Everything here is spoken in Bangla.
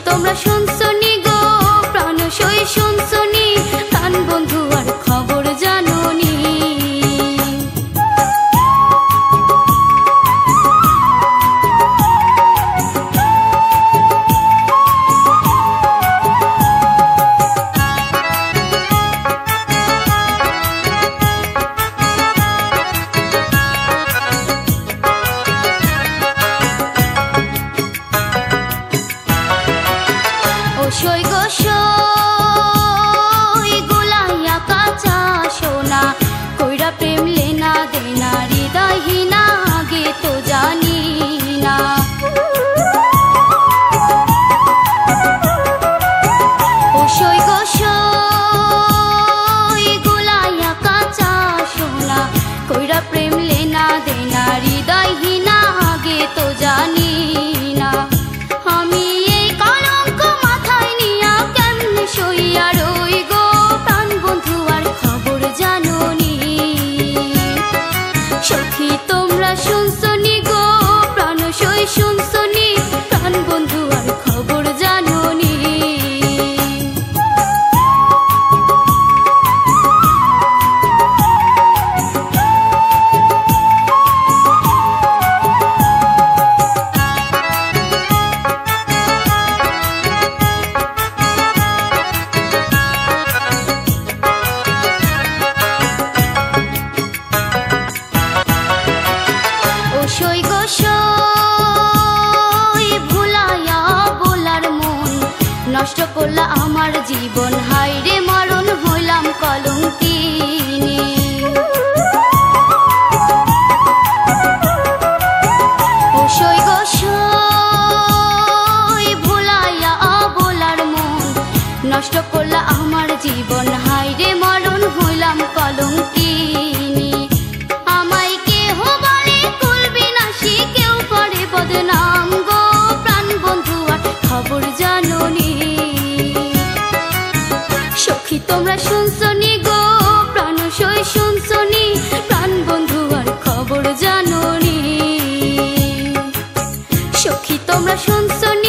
তোমরা শুনছনি গো প্রাণ সই শুনছনি প্রাণ বন্ধু আর খবর জানোনি সই গো সই গোলাইয়া কাঁচা সোনা কইরা প্রেম লেনা দেনা হৃদয়হীনা আগে তো জানি না ও সই গো সই গোলাইয়া কাঁচা সোনা কইরা প্রেম লেনা দেনা হৃদয়হীনা আগে তো জানি না আমি এই কলঙ্ক মাথায় নিয়া কেমনে সইয়া রই গো প্রাণ বন্ধু আর খবর জানোনি সখী তোমরা শুনছনি গো প্রাণ সই শুনছনি প্রাণ বন্ধু আর খবর জানোনি সই গো সই ভুলাইয়া বলার মন নষ্ট করলা আমার জীবন হায় রে মরণ হইলাম কলঙ্কিনী ও সই গো সই ভুলাইয়া বলার মন নষ্ট করলা আমার জীবন হায় রে মরণ হইলাম কলঙ্কিনী আমায় কেহ বলে কুলবিনাশী কেউ করে বদনাম গো প্রাণ বন্ধু আর খবর জানোনি সখী তোমরা শুনছনি গো প্রাণ সই শুনছনি প্রাণ বন্ধু আর খবর জানোনি সখী তোমরা শুনছনি